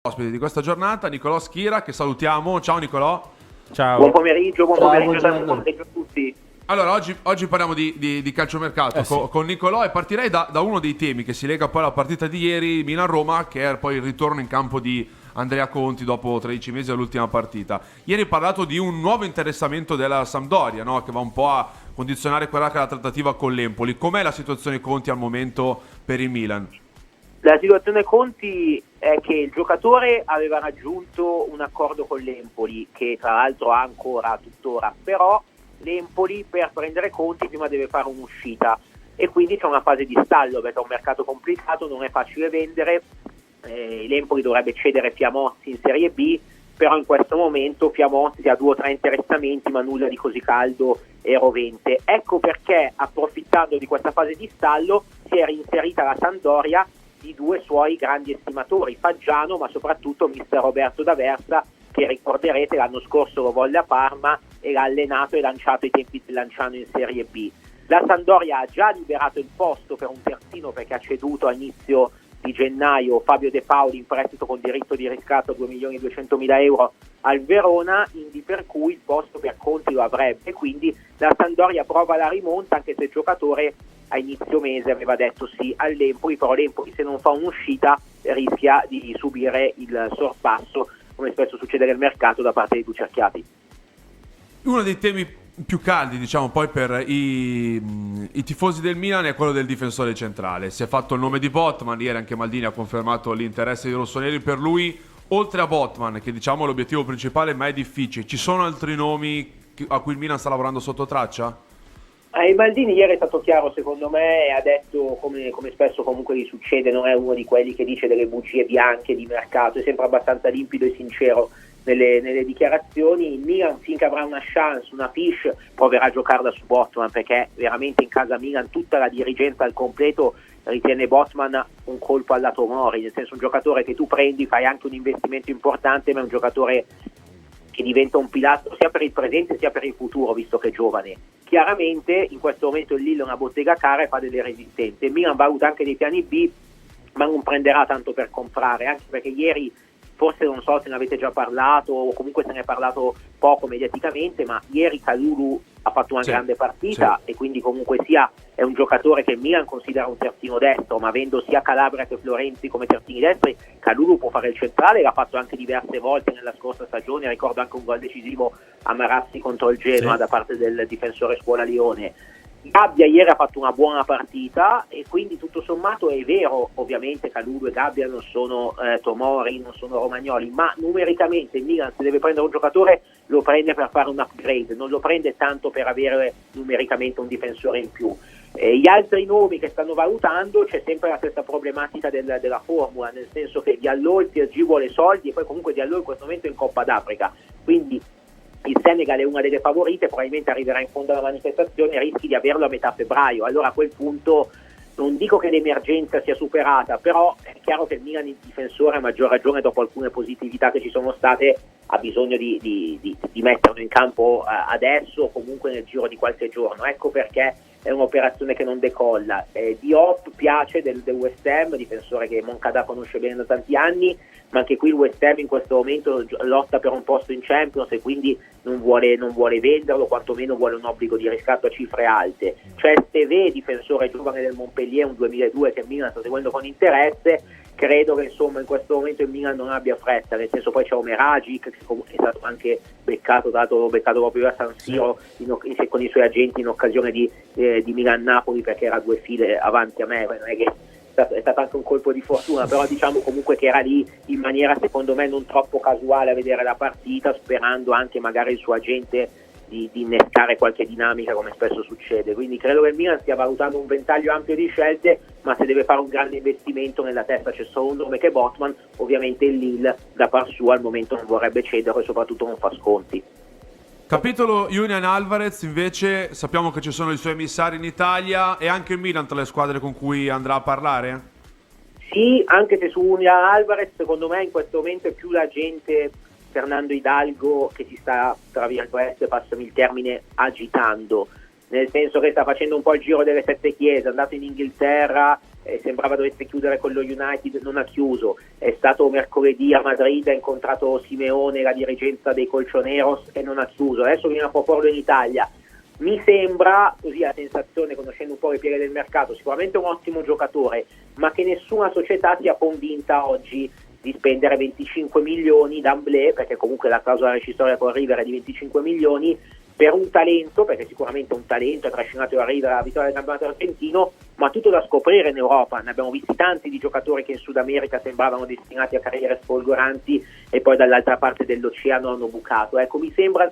Ospite di questa giornata, Nicolò Schira, che salutiamo. Ciao Nicolò. Ciao. Buon pomeriggio Buongiorno. a tutti. Allora, oggi parliamo di calciomercato Sì. con Nicolò, e partirei da uno dei temi che si lega poi alla partita di ieri, Milan-Roma, che è poi il ritorno in campo di Andrea Conti dopo 13 mesi all'ultima partita. Ieri hai parlato di un nuovo interessamento della Sampdoria, no? Che va un po' a condizionare quella che è la trattativa con l'Empoli. Com'è la situazione Conti al momento per il Milan? La situazione Conti è che il giocatore aveva raggiunto un accordo con l'Empoli, che tra l'altro ha ancora tuttora, però l'Empoli per prendere Conti prima deve fare un'uscita e quindi c'è una fase di stallo perché è un mercato complicato, non è facile vendere. L'Empoli dovrebbe cedere Fiamozzi in Serie B, però in questo momento Fiamozzi ha 2 o 3 interessamenti, ma nulla di così caldo e rovente. Ecco perché, approfittando di questa fase di stallo, si è reinserita la Sampdoria di 2 suoi grandi estimatori, Faggiano, ma soprattutto mister Roberto D'Aversa, che ricorderete l'anno scorso lo volle a Parma e l'ha allenato e lanciato ai tempi del Lanciano in Serie B. La Sampdoria ha già liberato il posto per un terzino perché ha ceduto a inizio di gennaio Fabio De Paoli in prestito con diritto di riscatto a 2.200.000 euro al Verona, quindi per cui il posto per Conti lo avrebbe, quindi la Sampdoria prova la rimonta, anche se il giocatore a inizio mese aveva detto sì all'Empoli, però l'Empoli se non fa un'uscita rischia di subire il sorpasso, come spesso succede nel mercato, da parte dei Ducerchiati. Uno dei temi più caldi, diciamo, poi per i tifosi del Milan è quello del difensore centrale. Si è fatto il nome di Botman, ieri anche Maldini ha confermato l'interesse dei rossoneri per lui. Oltre a Botman, che diciamo è l'obiettivo principale, ma è difficile, ci sono altri nomi a cui il Milan sta lavorando sotto traccia? Il Maldini ieri è stato chiaro secondo me e ha detto, come spesso comunque gli succede, non è uno di quelli che dice delle bugie bianche di mercato, è sempre abbastanza limpido e sincero nelle dichiarazioni. Il Milan, finché avrà una chance, una fiche, proverà a giocarla su Botman, perché veramente in casa Milan tutta la dirigenza al completo ritiene Botman un colpo alla Tomori, nel senso un giocatore che tu prendi, fai anche un investimento importante, ma è un giocatore che diventa un pilastro sia per il presente sia per il futuro, visto che è giovane. Chiaramente in questo momento il Lille è una bottega cara e fa delle resistenze. Il Milan valuta anche dei piani B, ma non prenderà tanto per comprare, anche perché ieri, forse non so se ne avete già parlato o comunque se ne è parlato poco mediaticamente, ma ieri Kalulu ha fatto una grande partita e quindi comunque sia è un giocatore che il Milan considera un terzino destro, ma avendo sia Calabria che Florenzi come terzini destri, Kalulu può fare il centrale, l'ha fatto anche diverse volte nella scorsa stagione, ricordo anche un gol decisivo a Marazzi contro il Genoa da parte del difensore Scuola Lione. Gabbia ieri ha fatto una buona partita e quindi tutto sommato è vero, ovviamente Kalulu e Gabbia non sono Tomori, non sono Romagnoli, ma numericamente il Milan se deve prendere un giocatore lo prende per fare un upgrade, non lo prende tanto per avere numericamente un difensore in più. Gli altri nomi che stanno valutando, c'è sempre la stessa problematica della formula, nel senso che Diallo, il PSG vuole soldi e poi comunque Diallo in questo momento è in Coppa d'Africa, quindi il Senegal è una delle favorite, probabilmente arriverà in fondo alla manifestazione e rischi di averlo a metà febbraio. Allora a quel punto non dico che l'emergenza sia superata, però è chiaro che il Milan, il difensore, a maggior ragione dopo alcune positività che ci sono state, ha bisogno di metterlo in campo adesso o comunque nel giro di qualche giorno. Ecco perché è un'operazione che non decolla. Diop piace del West Ham, difensore che Moncada conosce bene da tanti anni, ma anche qui il West Ham in questo momento lotta per un posto in Champions e quindi non vuole venderlo, quantomeno vuole un obbligo di riscatto a cifre alte. C'è Steve, difensore giovane del Montpellier, un 2002 che il Milan sta seguendo con interesse. Credo che insomma in questo momento il Milan non abbia fretta, nel senso poi c'è Omer Agic che è stato anche beccato proprio a San Siro con i suoi agenti in occasione di Milan-Napoli, perché era 2 file avanti a me, non è che è stato anche un colpo di fortuna, però diciamo comunque che era lì in maniera secondo me non troppo casuale a vedere la partita, sperando anche magari il suo agente di innescare qualche dinamica come spesso succede. Quindi credo che il Milan stia valutando un ventaglio ampio di scelte, ma se deve fare un grande investimento nella testa c'è solo un nome che è Botman. Ovviamente il Lille da par sua al momento non vorrebbe cedere e soprattutto non fa sconti. Capitolo Julian Alvarez invece, sappiamo che ci sono i suoi emissari in Italia e anche il Milan tra le squadre con cui andrà a parlare? Sì, anche se su Julian Alvarez secondo me in questo momento è più la gente Fernando Hidalgo che si sta, tra virgolette, passami il termine, agitando, nel senso che sta facendo un po' il giro delle 7 chiese, è andato in Inghilterra, sembrava dovesse chiudere con lo United, non ha chiuso. È stato mercoledì a Madrid, ha incontrato Simeone, la dirigenza dei Colchoneros, e non ha chiuso. Adesso viene a proporlo in Italia. Mi sembra, così a sensazione, conoscendo un po' le pieghe del mercato, sicuramente un ottimo giocatore, ma che nessuna società sia convinta oggi di spendere 25 milioni d'amblè, perché comunque la clausola rescissoria con River è di 25 milioni, per un talento, perché sicuramente un talento, ha trascinato a River la vittoria del campionato argentino, ma tutto da scoprire in Europa. Ne abbiamo visti tanti di giocatori che in Sud America sembravano destinati a carriere sfolgoranti e poi dall'altra parte dell'oceano hanno bucato. Ecco, mi sembra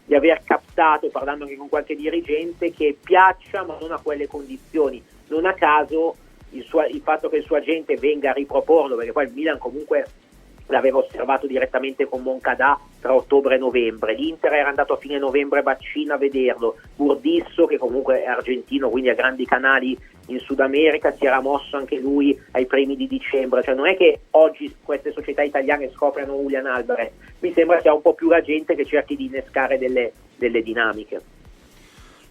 di aver captato, parlando anche con qualche dirigente, che piaccia ma non a quelle condizioni. Non a caso il fatto che il suo agente venga a riproporlo, perché poi il Milan comunque l'aveva osservato direttamente con Moncada tra ottobre e novembre, l'Inter era andato a fine novembre Baccina a vederlo, Burdisso, che comunque è argentino, quindi ha grandi canali in Sud America, si era mosso anche lui ai primi di dicembre. Cioè non è che oggi queste società italiane scopriano Julian Alvarez, mi sembra sia un po' più la gente che cerchi di innescare delle dinamiche.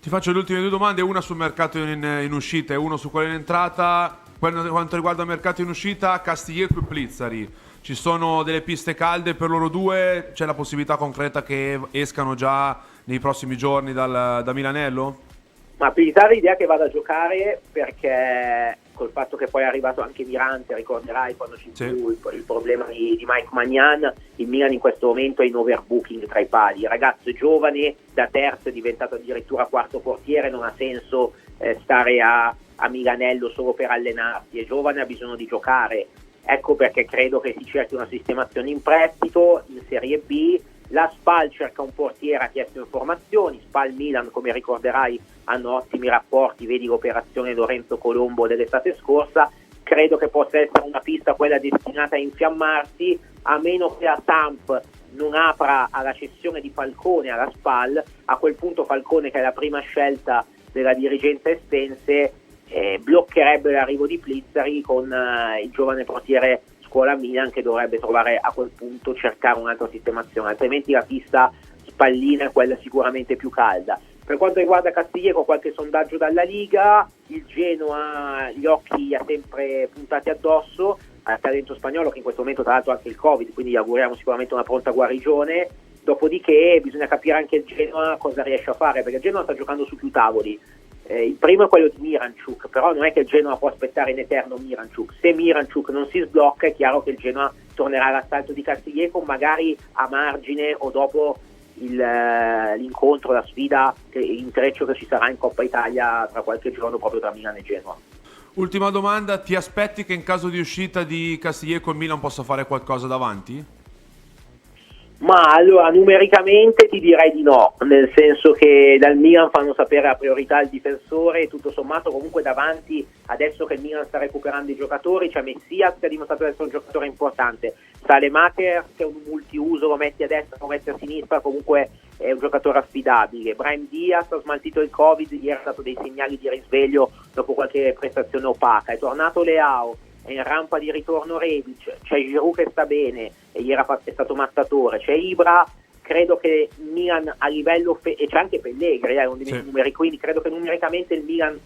Ti faccio le ultime due domande, una sul mercato in uscita e una su quello in entrata. Quanto riguarda il mercato in uscita, Castillejo e Plizzari, ci sono delle piste calde per loro due? C'è la possibilità concreta che escano già nei prossimi giorni da Milanello? Ma Plizzari l'idea che vada a giocare, perché col fatto che poi è arrivato anche Mirante, ricorderai quando ci fu il problema di Mike Maignan, il Milan in questo momento è in overbooking tra i pali. Il ragazzo è giovane, da terzo è diventato addirittura quarto portiere, non ha senso stare a Milanello solo per allenarsi, è giovane, ha bisogno di giocare. Ecco perché credo che si cerchi una sistemazione in prestito, in Serie B. La Spal cerca un portiere, ha chiesto informazioni. Spal Milan, come ricorderai, hanno ottimi rapporti, vedi l'operazione Lorenzo Colombo dell'estate scorsa. Credo che possa essere una pista quella destinata a infiammarsi, a meno che la Samp non apra alla cessione di Falcone alla Spal. A quel punto Falcone, che è la prima scelta della dirigenza estense, bloccherebbe l'arrivo di Plizzari con il giovane portiere scuola Milan, che dovrebbe trovare a quel punto, cercare un'altra sistemazione, altrimenti la pista spallina è quella sicuramente più calda. Per quanto riguarda Castillejo, qualche sondaggio dalla Liga, il Genoa gli occhi li ha sempre puntati addosso al talento spagnolo, che in questo momento tra l'altro ha anche il Covid, quindi gli auguriamo sicuramente una pronta guarigione. Dopodiché bisogna capire anche il Genoa cosa riesce a fare, perché il Genoa sta giocando su più tavoli. Il primo è quello di Miranchuk, però non è che il Genoa può aspettare in eterno Miranchuk. Se Miranchuk non si sblocca, è chiaro che il Genoa tornerà all'assalto di Castillejo, magari a margine o dopo l'incontro, la sfida, l'intreccio che ci sarà in Coppa Italia tra qualche giorno proprio tra Milan e Genoa. Ultima domanda, ti aspetti che in caso di uscita di Castillejo il Milan possa fare qualcosa davanti? Ma allora, numericamente ti direi di no, nel senso che dal Milan fanno sapere la priorità il difensore, e tutto sommato comunque davanti, adesso che il Milan sta recuperando i giocatori, c'è Messias che ha dimostrato di essere un giocatore importante, Salemaker che è un multiuso, lo metti a destra, lo metti a sinistra, comunque è un giocatore affidabile. Brahim Diaz ha smaltito il Covid, ieri ha dato dei segnali di risveglio dopo qualche prestazione opaca, è tornato Leao, è in rampa di ritorno Rebic, c'è Giroud che sta bene e ieri è stato mattatore, c'è Ibra. Credo che Milan a livello e c'è anche Pellegrini, non dimentico i numeri, quindi credo che numericamente il Milan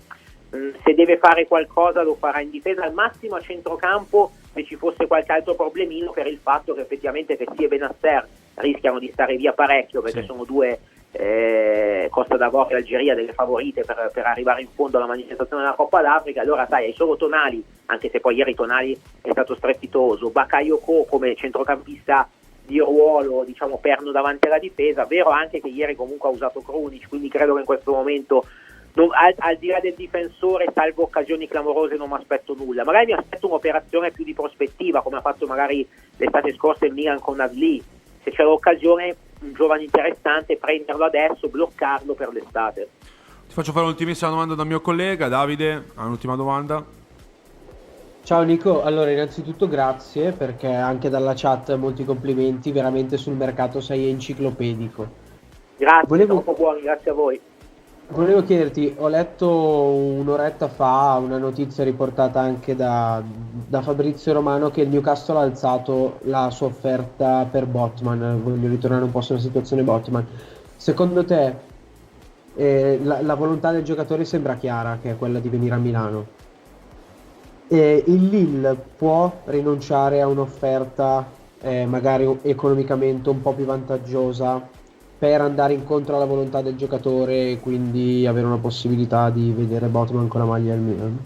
se deve fare qualcosa lo farà in difesa, al massimo a centrocampo se ci fosse qualche altro problemino, per il fatto che effettivamente Kessie e Benasser rischiano di stare via parecchio, perché sono due Costa d'Avorio e Algeria delle favorite per arrivare in fondo alla manifestazione della Coppa d'Africa. Allora sai, hai solo Tonali, anche se poi ieri Tonali è stato strepitoso, Bakayoko come centrocampista di ruolo, diciamo perno davanti alla difesa. Vero anche che ieri comunque ha usato Krunic, quindi credo che in questo momento al di là del difensore, salvo occasioni clamorose, non mi aspetto nulla. Magari mi aspetto un'operazione più di prospettiva, come ha fatto magari l'estate scorsa il Milan con Nasli. Se c'è l'occasione, un giovane interessante, prenderlo adesso, bloccarlo per l'estate. Ti faccio fare un'ultimissima domanda dal mio collega Davide. Ha un'ultima domanda? Ciao Nico, allora innanzitutto grazie, perché anche dalla chat molti complimenti, veramente sul mercato sei enciclopedico. Grazie, troppo buoni, grazie a voi. Volevo chiederti, ho letto un'oretta fa una notizia riportata anche da Fabrizio Romano, che il Newcastle ha alzato la sua offerta per Botman. Voglio ritornare un po' sulla situazione Botman. Secondo te la volontà del giocatore sembra chiara, che è quella di venire a Milano? Il Lille può rinunciare a un'offerta magari economicamente un po' più vantaggiosa per andare incontro alla volontà del giocatore e quindi avere una possibilità di vedere Botman con la maglia del Milan?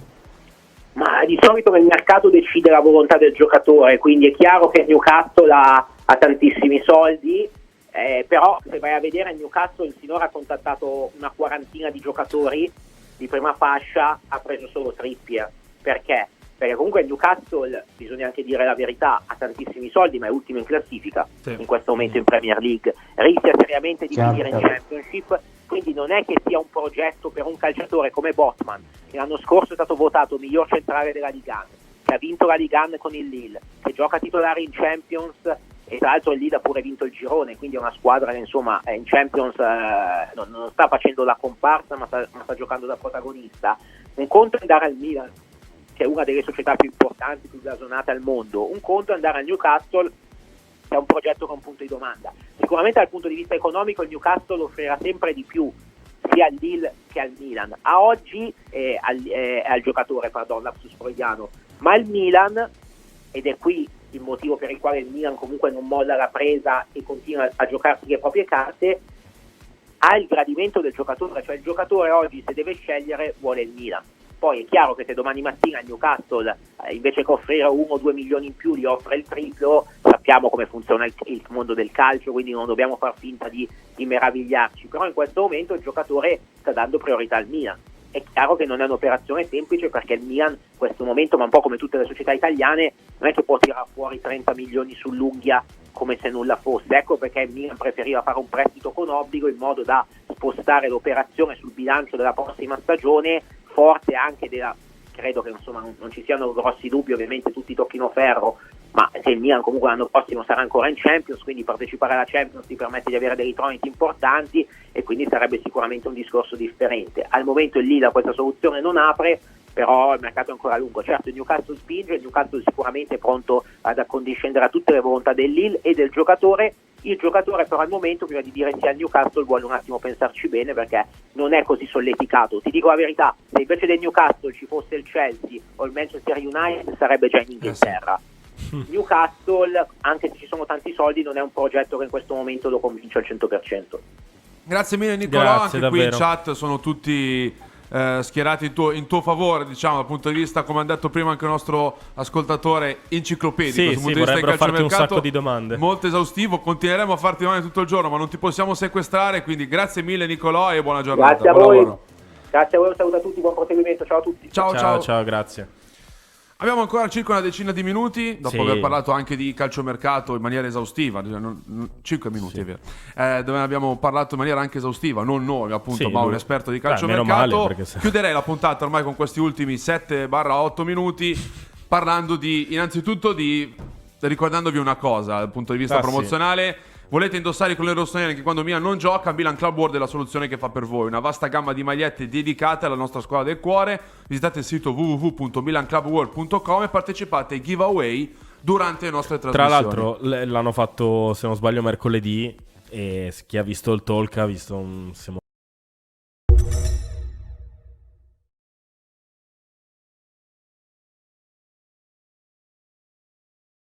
Ma di solito nel mercato decide la volontà del giocatore, quindi è chiaro che Newcastle ha tantissimi soldi, però se vai a vedere Newcastle finora ha contattato una quarantina di giocatori di prima fascia, ha preso solo Trippier. Perché? Perché comunque Newcastle, bisogna anche dire la verità, ha tantissimi soldi ma è ultimo in classifica in questo momento in Premier League, rischia seriamente di finire in Championship, quindi non è che sia un progetto per un calciatore come Botman, che l'anno scorso è stato votato miglior centrale della Liga, che ha vinto la Liga con il Lille, che gioca titolare in Champions e tra l'altro il Lille ha pure vinto il girone, quindi è una squadra che insomma in Champions non sta facendo la comparsa ma sta giocando da protagonista. Un conto è andare al Milan, che è una delle società più importanti, più blasonate al mondo, un conto è andare a Newcastle, che è un progetto con punto di domanda. Sicuramente dal punto di vista economico il Newcastle offrirà sempre di più sia al Lille che al Milan, a oggi al giocatore, lapsus freudiano, ma il Milan, ed è qui il motivo per il quale il Milan comunque non molla la presa e continua a giocarsi le proprie carte, ha il gradimento del giocatore, cioè il giocatore oggi se deve scegliere vuole il Milan. Poi è chiaro che se domani mattina il Newcastle invece che offrire 1 o 2 milioni in più gli offre il triplo, sappiamo come funziona il mondo del calcio, quindi non dobbiamo far finta di meravigliarci, però in questo momento il giocatore sta dando priorità al Milan. È chiaro che non è un'operazione semplice perché il Milan in questo momento, ma un po' come tutte le società italiane, non è che può tirare fuori 30 milioni sull'unghia come se nulla fosse. Ecco perché il Milan preferiva fare un prestito con obbligo in modo da spostare l'operazione sul bilancio della prossima stagione, forte anche credo che insomma non ci siano grossi dubbi, ovviamente tutti tocchino ferro, ma se il Milan comunque l'anno prossimo sarà ancora in Champions, quindi partecipare alla Champions ti permette di avere dei ritroiti importanti e quindi sarebbe sicuramente un discorso differente. Al momento il Lille questa soluzione non apre, però il mercato è ancora lungo. Certo il Newcastle spinge, il Newcastle sicuramente è pronto ad accondiscendere a tutte le volontà del Lille e del giocatore. Il giocatore però al momento, prima di dire sì al Newcastle, vuole un attimo pensarci bene perché non è così solleticato. Ti dico la verità, se invece del Newcastle ci fosse il Chelsea o il Manchester United sarebbe già in Inghilterra. Newcastle, anche se ci sono tanti soldi, non è un progetto che in questo momento lo convince al 100%. Grazie mille Nicolò, Grazie, anche davvero. qui in chat sono tutti schierati in tuo favore, diciamo, dal punto di vista, come ha detto prima anche il nostro ascoltatore, enciclopedico. Sì, dal punto di vista del vorrebbero farti un calciomercato, sacco di domande. molto esaustivo, continueremo a farti domande tutto il giorno, ma non ti possiamo sequestrare, quindi grazie mille Nicolò e buona giornata. Grazie a buon voi. lavoro. Grazie a voi, un saluto a tutti, buon proseguimento, ciao a tutti. Ciao. Grazie. Abbiamo ancora circa una decina di minuti, dopo Sì. aver parlato anche di calciomercato in maniera esaustiva, 5 minuti Sì. è vero, dove abbiamo parlato in maniera anche esaustiva, non noi appunto, Sì, ma un lui. esperto di Meno calciomercato. male, perché se- Chiuderei la puntata ormai con questi ultimi 7-8 minuti parlando innanzitutto ricordandovi una cosa dal punto di vista Sì. promozionale. Volete indossare con le rossonere anche quando Milan non gioca? Milan Club World è la soluzione che fa per voi. Una vasta gamma di magliette dedicate alla nostra squadra del cuore. Visitate il sito www.milanclubworld.com e partecipate ai giveaway durante le nostre Tra trasmissioni. l'altro l'hanno fatto, se non sbaglio, mercoledì, e chi ha visto il talk ha visto un